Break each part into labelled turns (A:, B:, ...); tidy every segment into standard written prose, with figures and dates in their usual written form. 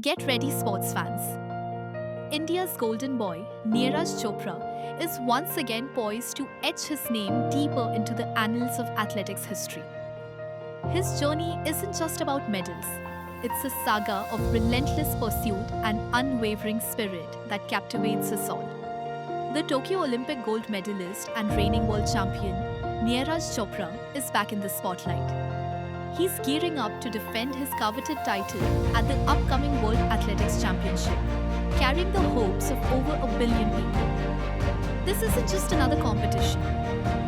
A: Get ready, sports fans. India's golden boy, Neeraj Chopra, is once again poised to etch his name deeper into the annals of athletics history. His journey isn't just about medals, it's a saga of relentless pursuit and unwavering spirit that captivates us all. The Tokyo Olympic gold medalist and reigning world champion, Neeraj Chopra, is back in the spotlight. He's gearing up to defend his coveted title at the upcoming World Athletics Championship, carrying the hopes of over a billion people. This isn't just another competition,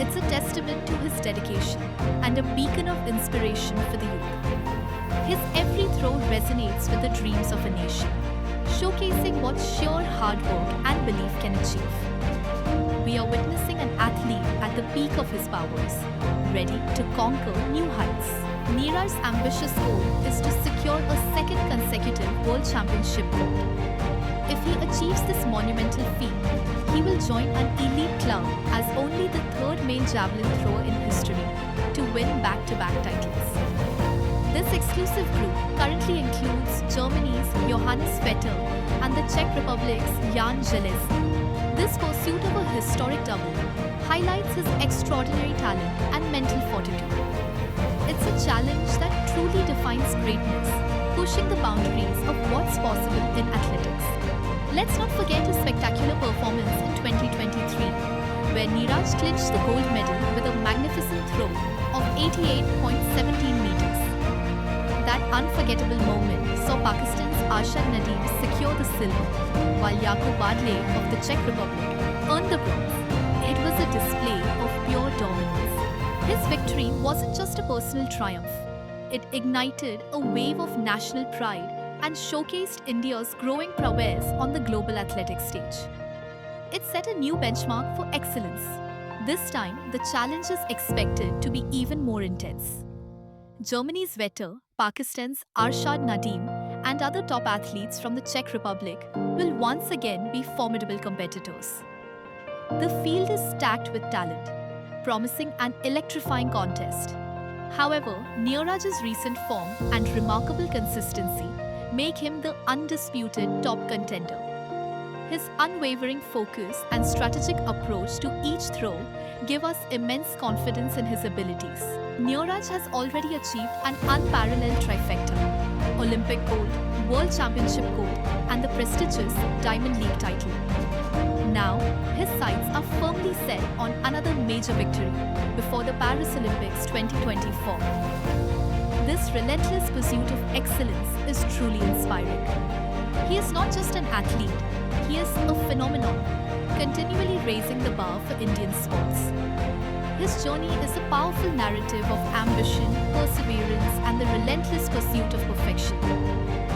A: it's a testament to his dedication and a beacon of inspiration for the youth. His every throw resonates with the dreams of a nation, showcasing what sheer hard work and belief can achieve. We are witnessing an athlete at the peak of his powers, ready to conquer new heights. Neeraj's ambitious goal is to secure a second consecutive World Championship gold. If he achieves this monumental feat, he will join an elite club as only the third male javelin thrower in history to win back-to-back titles. This exclusive group currently includes Germany's Johannes Vetter and the Czech Republic's Jan Železný. This pursuit of a historic double highlights his extraordinary talent and mental fortitude. It's a challenge that truly defines greatness, pushing the boundaries of what's possible in athletics. Let's not forget his spectacular performance in 2023, where Neeraj clinched the gold medal with a magnificent throw of 88.17 meters. That unforgettable moment saw Pakistan's Arshad Nadeem secure the silver, while Jakub Badle of the Czech Republic earned the bronze. It was a display of pure dominance. His victory wasn't just a personal triumph. It ignited a wave of national pride and showcased India's growing prowess on the global athletics stage. It set a new benchmark for excellence. This time, the challenge is expected to be even more intense. Germany's Vetter, Pakistan's Arshad Nadeem, and other top athletes from the Czech Republic will once again be formidable competitors. The field is stacked with talent, promising an electrifying contest. However, Neeraj's recent form and remarkable consistency make him the undisputed top contender. His unwavering focus and strategic approach to each throw give us immense confidence in his abilities. Neeraj has already achieved an unparalleled trifecta: Olympic gold, World Championship gold, and the prestigious Diamond League title. Now, his sights are firmly set on another major victory before the Paris Olympics 2024. This relentless pursuit of excellence is truly inspiring. He is not just an athlete, he is a phenomenon, continually raising the bar for Indian sports. His journey is a powerful narrative of ambition, perseverance, and the relentless pursuit of perfection.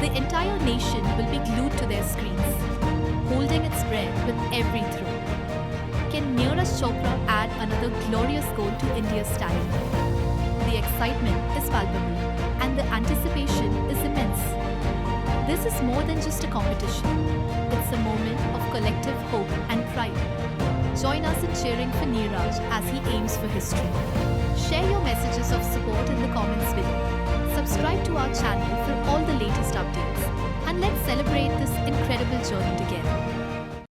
A: The entire nation will be glued to their screens, holding its breath with every throw. Can Neeraj Chopra add another glorious goal to India's talent? The excitement is palpable and the anticipation is immense. This is more than just a competition. It's a moment of collective hope and pride. Join us in cheering for Neeraj as he aims for history. Share your messages of support in the comments below. Subscribe to our channel for all the latest updates. And let's celebrate this incredible journey together.